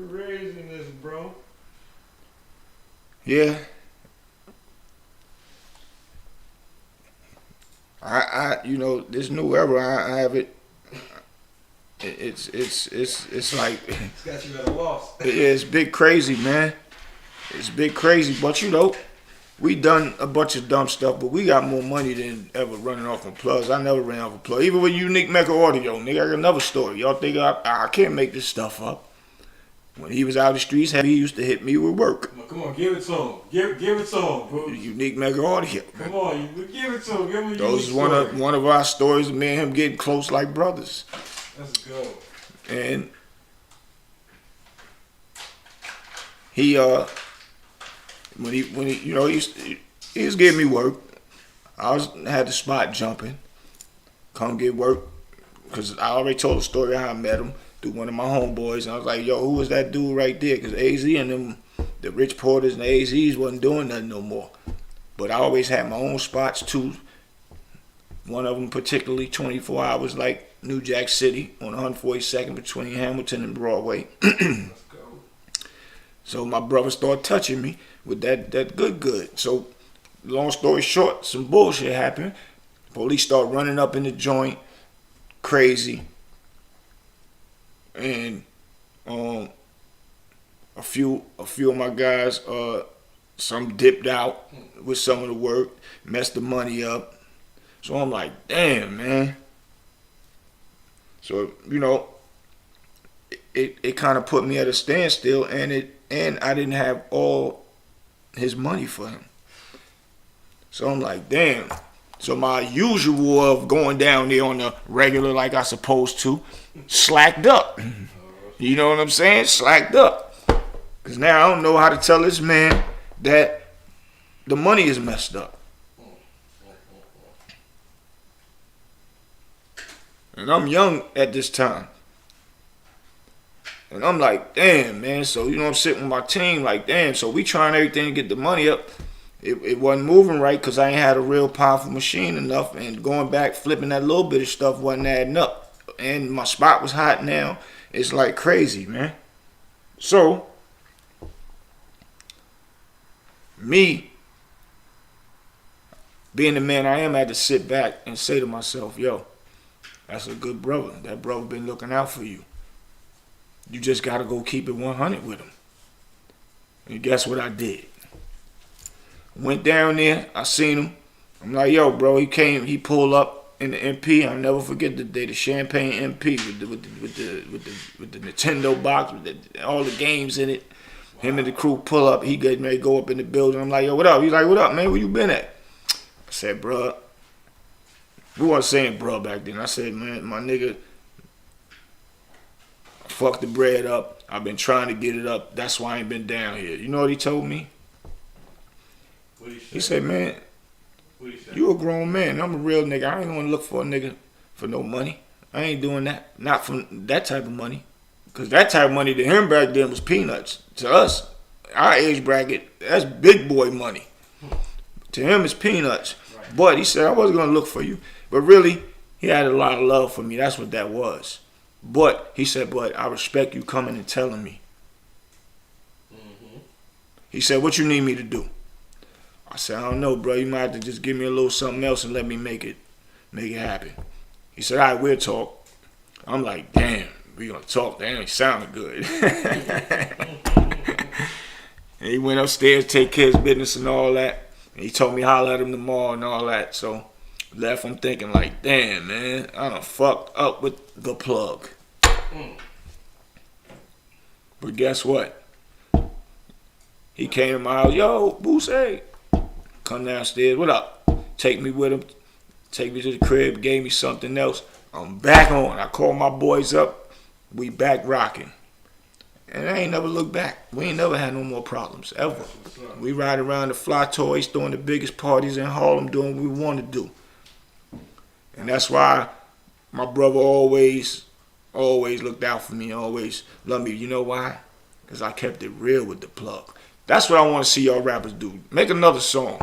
Craziness, bro. Yeah. I you know, this new era I have it. It's like It's got you at a loss. it's big crazy, man. It's big crazy, but you know, we done a bunch of dumb stuff, but we got more money than ever running off on plugs. I never ran off a plug. Even with Unique Mecca audio, nigga, I got another story. Y'all think I can't make this stuff up. When he was out the streets, he used to hit me with work. Come on, give it to him. Give it to him, bro. Unique Mecca audio. Come on, you give it to him. Give him a Those is unique story. one of our stories of me and him getting close like brothers. Let's go. And he when he you know, he was giving me work. Had the spot jumping, come get work, because I already told the story how I met him through one of my homeboys, and I was like, yo, who was that dude right there? Because AZ and them, the Rich Porters and the AZs wasn't doing nothing no more. But I always had my own spots too. One of them particularly 24 hours, like New Jack City on 142nd between Hamilton and Broadway. Let's go. So my brother started touching me with that good. So long story short, some bullshit happened. Police start running up in the joint, crazy. And a few of my guys, some dipped out with some of the work, messed the money up. So I'm like, damn, man. So, you know, it kind of put me at a standstill, and I didn't have all his money for him. So I'm like, damn. So my usual of going down there on the regular like I supposed to, slacked up. You know what I'm saying? Slacked up. Because now I don't know how to tell this man that the money is messed up. And I'm young at this time. And I'm like, damn, man. So, you know, I'm sitting with my team like, damn. So we trying everything to get the money up. It wasn't moving right because I ain't had a real powerful machine enough. And going back, flipping that little bit of stuff wasn't adding up. And my spot was hot now. It's like crazy, man. So, me, being the man I am, I had to sit back and say to myself, yo, that's a good brother. That brother been looking out for you. You just got to go keep it 100 with him. And guess what I did? Went down there. I seen him. I'm like, yo, bro. He pulled up in the MP. I'll never forget the day. The Champagne MP with the Nintendo box with all the games in it. Him and the crew pull up. He get ready to go up in the building. I'm like, yo, what up? He's like, what up, man? Where you been at? I said, bro. We wasn't saying bro back then. I said, man, my nigga, fuck the bread up. I've been trying to get it up. That's why I ain't been down here. You know what he told me? He said, man, you a grown man. I'm a real nigga. I ain't gonna look for a nigga for no money. I ain't doing that. Not for that type of money. Because that type of money to him back then was peanuts. To us, our age bracket, that's big boy money. To him, it's peanuts. Right. But he said, I wasn't gonna look for you. But really, he had a lot of love for me. That's what that was. But he said, but I respect you coming and telling me. Mm-hmm. He said, what you need me to do? I said, I don't know, bro. You might have to just give me a little something else and let me make it happen. He said, all right, we'll talk. I'm like, damn, we gonna talk. Damn, it sounded good. And he went upstairs, take care of his business and all that. And he told me holler at him tomorrow and all that. So left, I'm thinking like, damn, man, I done fucked up with the plug. But guess what? He came to my house, yo, Bootsie. Come downstairs, what up? Take me with him, take me to the crib, gave me something else. I'm back on. I called my boys up. We back rocking. And I ain't never looked back. We ain't never had no more problems, ever. We ride around the Fly Toys, throwing the biggest parties in Harlem, doing what we want to do. And that's why my brother always looked out for me, always loved me. You know why? Because I kept it real with the plug. That's what I want to see y'all rappers do. Make another song.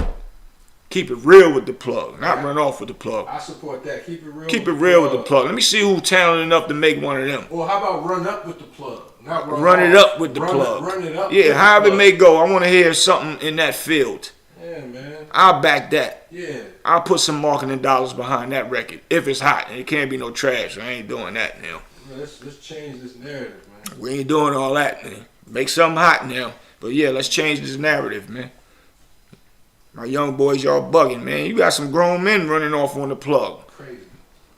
Keep it real with the plug, not run off with the plug. I support that. Keep it real. Keep it real with the plug. Let me see who's talented enough to make one of them. Well, how about run up with the plug? Not run it up with the plug. Run it up. Yeah, however it may go. I want to hear something in that field. Yeah, man. I'll back that. Yeah. I'll put some marketing dollars behind that record if it's hot and it can't be no trash. I ain't doing that now. Let's change this narrative, man. We ain't doing all that, man. Make something hot now. But yeah, let's change this narrative, man. My young boys, y'all bugging, man. You got some grown men running off on the plug. Crazy.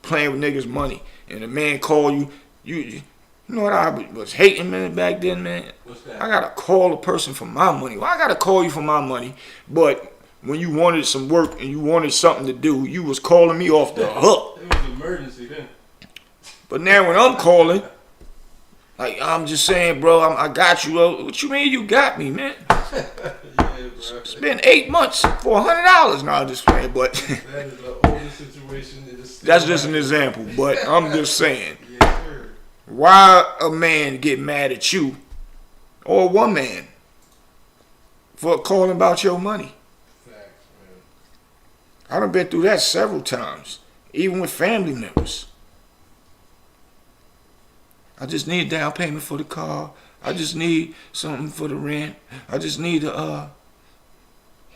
Playing with niggas' money. And a man call you, you know what I was hating, man, back then, man? What's that? I gotta call a person for my money. Well, I gotta call you for my money, but when you wanted some work and you wanted something to do, you was calling me off the hook. It was an emergency then. But now when I'm calling, like I'm just saying, bro, I got you. What you mean you got me, man? Yeah. bro. Spend 8 months for $100. No, I'm just saying, but That is an older situation. that's just an example. But I'm just saying, Yes, sir. why a man get mad at you or a woman for calling about your money? Facts, man. I done been through that several times, even with family members. I just need a down payment for the car. I just need something for the rent. I just need And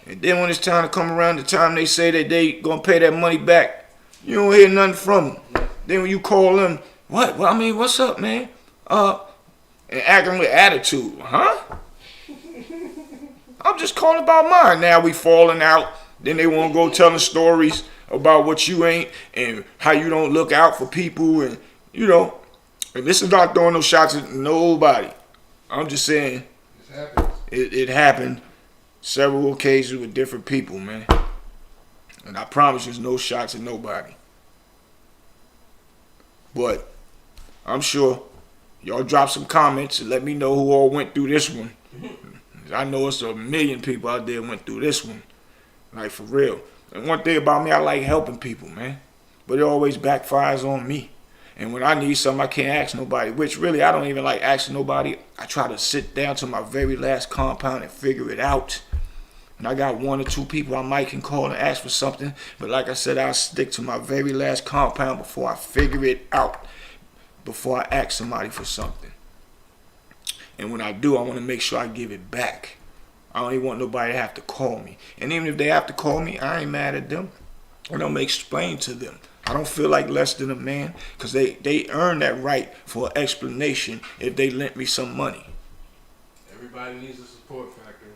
then when it's time to come around, the time they say that they gonna pay that money back, you don't hear nothing from them. Then when you call them, what? Well, I mean, what's up, man? And acting with attitude, huh? I'm just calling about mine. Now we falling out. Then they want to go telling stories about what you ain't and how you don't look out for people and, and this is not throwing no shots at nobody. I'm just saying it happened several occasions with different people, man. And I promise there's no shots at nobody. But I'm sure y'all drop some comments and let me know who all went through this one. I know it's a million people out there went through this one. Like, for real. And one thing about me, I like helping people, man. But it always backfires on me. And when I need something, I can't ask nobody. Which, really, I don't even like asking nobody. I try to sit down to my very last compound and figure it out. And I got 1 or 2 people I might can call and ask for something. But like I said, I'll stick to my very last compound before I figure it out. Before I ask somebody for something. And when I do, I want to make sure I give it back. I don't even want nobody to have to call me. And even if they have to call me, I ain't mad at them. And I'm going to explain to them. I don't feel like less than a man because they earn that right for an explanation if they lent me some money. Everybody needs a support factor.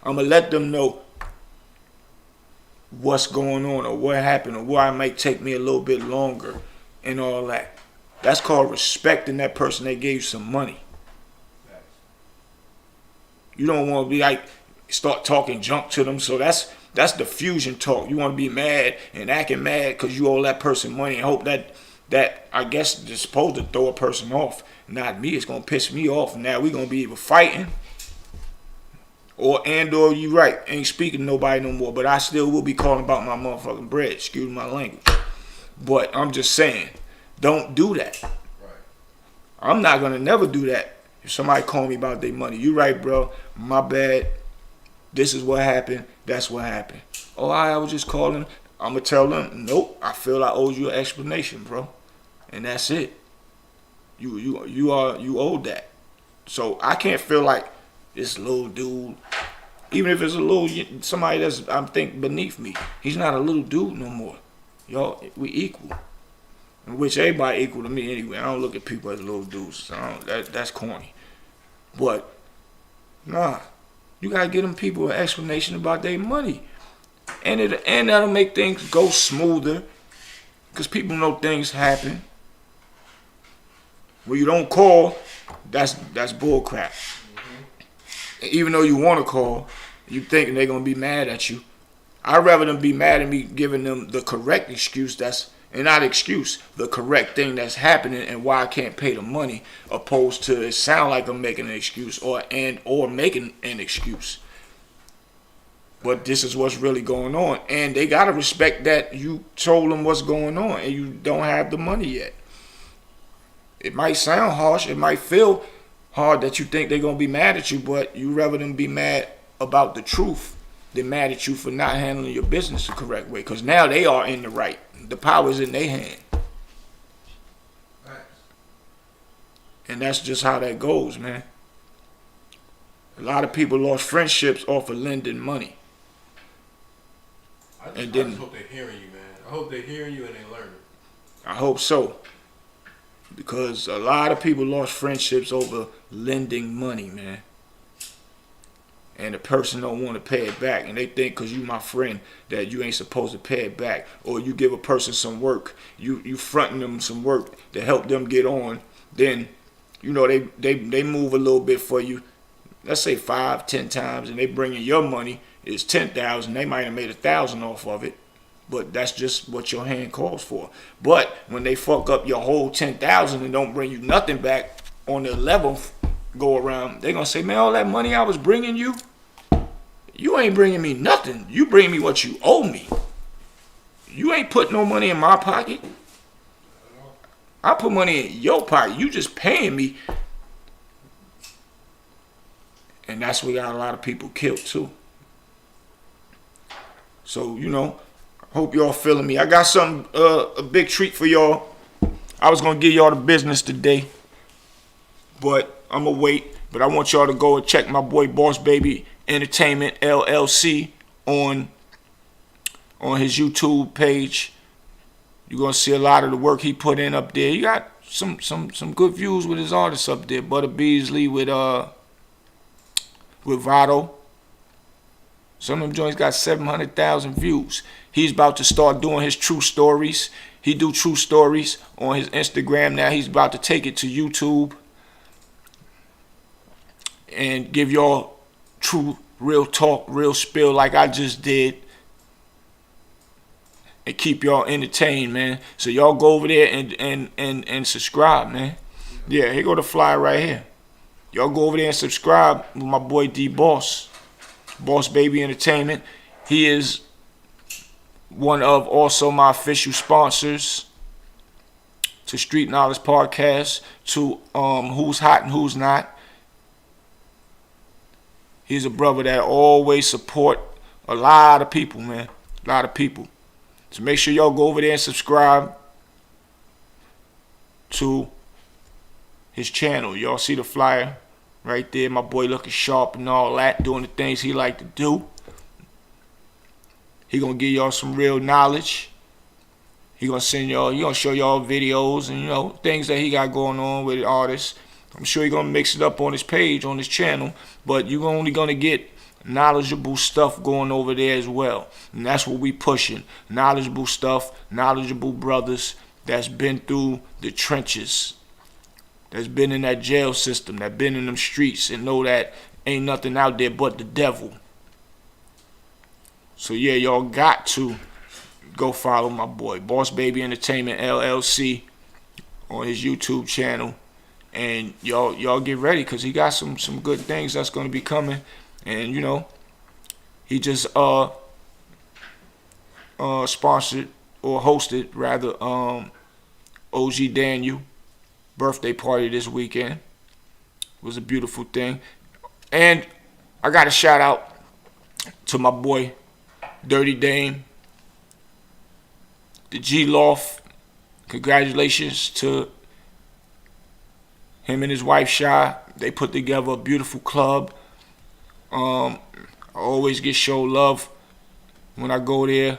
I'm going to let them know what's going on or what happened or why it might take me a little bit longer and all that. That's called respecting that person that gave you some money. You don't want to be like, start talking junk to them. So that's diffusion talk. You want to be mad and acting mad because you owe that person money and hope that I guess is supposed to throw a person off. Not me. It's going to piss me off. Now we're going to be either fighting or you right. Ain't speaking to nobody no more. But I still will be calling about my motherfucking bread. Excuse my language. But I'm just saying, don't do that. Right. I'm not going to never do that. If somebody call me about their money, you right, bro. My bad. This is what happened. That's what happened. Oh, I was just calling. I'm going to tell them, nope, I feel I owe you an explanation, bro. And that's it. You owed that. So I can't feel like this little dude, even if it's a little, somebody that's, I'm think, beneath me. He's not a little dude no more. Y'all, we equal. In which everybody equal to me anyway. I don't look at people as little dudes. So that's corny. But, nah. You gotta give them people an explanation about their money. And that'll make things go smoother. Because people know things happen. When you don't call, that's bull crap. Mm-hmm. Even though you want to call, you thinking they're gonna be mad at you. I'd rather them be mad at me giving them the correct excuse and not excuse, the correct thing that's happening and why I can't pay the money, opposed to it sound like I'm making an excuse or making an excuse. But this is what's really going on. And they got to respect that you told them what's going on and you don't have the money yet. It might sound harsh. It might feel hard that you think they're going to be mad at you, but you rather than be mad about the truth than mad at you for not handling your business the correct way. Because now they are in the right. The power's in their hand. And that's just how that goes, man. A lot of people lost friendships off of lending money. I just hope they're hearing you, man. I hope they're hearing you and they learning. I hope so. Because a lot of people lost friendships over lending money, man. And the person don't want to pay it back. And they think because you my friend that you ain't supposed to pay it back. Or you give a person some work. You fronting them some work to help them get on. Then, they move a little bit for you. Let's say 5-10 times. And they bring in your money. It's 10,000. They might have made 1,000 off of it. But that's just what your hand calls for. But when they fuck up your whole 10,000 and don't bring you nothing back on the 11th go around, they gonna say, man, all that money I was bringing you, you ain't bringing me nothing. You bring me what you owe me. You ain't put no money in my pocket. I put money in your pocket. You just paying me. And that's what got a lot of people killed too. So, you know, I hope y'all feeling me. I got something, a big treat for y'all. I was going to give y'all the business today, but I'm going to wait. But I want y'all to go and check my boy Boss Baby Entertainment LLC on his YouTube page. You're going to see a lot of the work he put in up there. He got some good views with his artists up there. Butter Beasley with Vado. Some of them joints got 700,000 views. He's about to start doing his true stories. He do true stories on his Instagram now. He's about to take it to YouTube and give y'all true, real talk, real spill like I just did. And keep y'all entertained, man. So y'all go over there and subscribe, man. Yeah, here go the flyer right here. Y'all go over there and subscribe with my boy D Boss. Boss Baby Entertainment. He is one of also my official sponsors to Street Knowledge Podcast, to Who's Hot and Who's Not. He's a brother that always support a lot of people, man. A lot of people. So make sure y'all go over there and subscribe to his channel. Y'all see the flyer right there. My boy looking sharp and all that, doing the things he like to do. He gonna give y'all some real knowledge. He gonna send y'all, he gonna show y'all videos and, you know, things that he got going on with artists. I'm sure he gonna mix it up on his page, on his channel, but you're only gonna get knowledgeable stuff going over there as well. And that's what we pushing. Knowledgeable stuff, knowledgeable brothers that's been through the trenches, that's been in that jail system, that been in them streets and know that ain't nothing out there but the devil. So yeah, y'all got to go follow my boy Boss Baby Entertainment LLC on his YouTube channel, and y'all get ready, because he got some good things that's going to be coming. And you know, he just sponsored or hosted rather OG Daniel birthday party this weekend. It was a beautiful thing. And I got a shout out to my boy Dirty Dame, the G Loft. Congratulations to him and his wife Shy. They put together a beautiful club. I always get show love when I go there.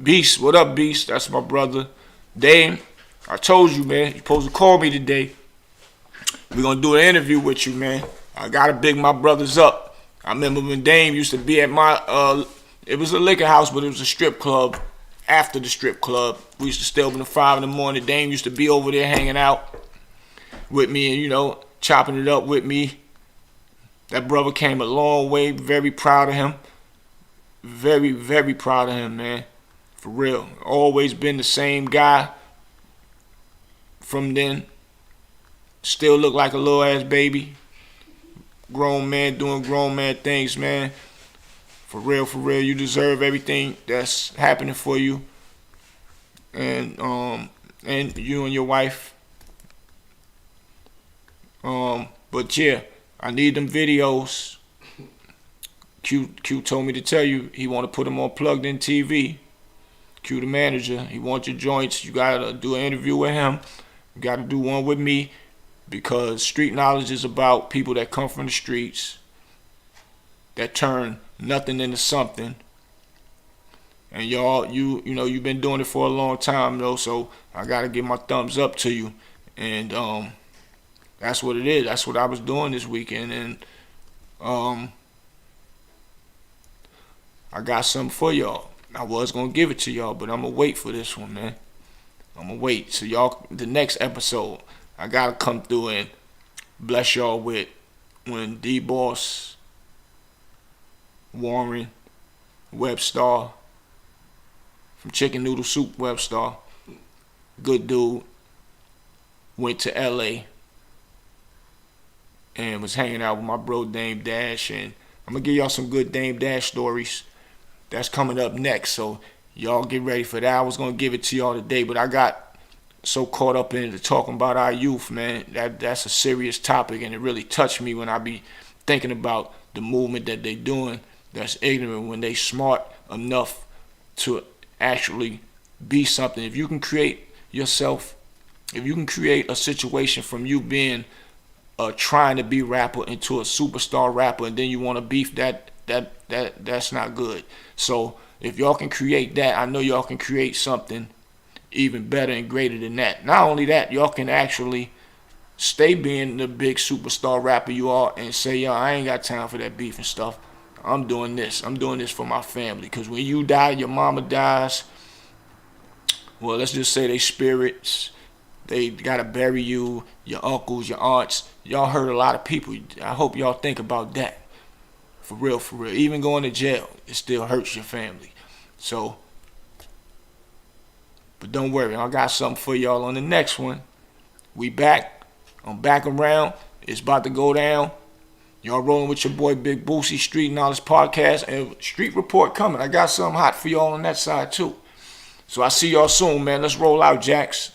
Beast, what up, Beast? That's my brother. Dame, I told you, man, you're supposed to call me today. We're going to do an interview with you, man. I got to big my brothers up. I remember when Dame used to be at my, it was a liquor house, but it was a strip club. After the strip club, we used to stay open at 5 in the morning. Dame used to be over there hanging out with me and, you know, chopping it up with me. That brother came a long way. Very proud of him. Very, very proud of him, man. For real. Always been the same guy from then. Still look like a little ass baby. Grown man doing grown man things, man. For real, you deserve everything that's happening for you. And you and your wife. But yeah, I need them videos. Q told me to tell you he want to put them on Plugged In TV. Q the manager. He wants your joints. You gotta do an interview with him. You gotta do one with me, because Street Knowledge is about people that come from the streets, that turn nothing into something. And y'all, you know, you've been doing it for a long time though, so I gotta give my thumbs up to you. And that's what it is. That's what I was doing this weekend. And I got something for y'all. I was gonna give it to y'all, but I'm gonna wait for this one, man. I'm gonna wait. So y'all, the next episode, I gotta come through and bless y'all with when D-Boss, Warren, Webstar, from Chicken Noodle Soup, Webstar, good dude, went to LA and was hanging out with my bro Dame Dash and I'm gonna give y'all some good Dame Dash stories. That's coming up next, so y'all get ready for that. I was gonna give it to y'all today, but I got so caught up in it talking about our youth, man. That's a serious topic, and it really touched me when I be thinking about the movement that they doing. That's ignorant when they smart enough to actually be something. If you can create yourself, if you can create a situation from you being trying to be rapper into a superstar rapper, and then you want to beef that's not good. So if y'all can create that, I know y'all can create something even better and greater than that. Not only that, y'all can actually stay being the big superstar rapper you are and say, yo, I ain't got time for that beef and stuff. I'm doing this. I'm doing this for my family. Because when you die, your mama dies. Well, let's just say they spirits. They got to bury you, your uncles, your aunts. Y'all hurt a lot of people. I hope y'all think about that. For real, for real. Even going to jail, it still hurts your family. So, but don't worry. I got something for y'all on the next one. We back. I'm back around. It's about to go down. Y'all rolling with your boy Big Bootsie, Street Knowledge Podcast, and Street Report coming. I got something hot for y'all on that side too. So I see y'all soon, man. Let's roll out, Jacks.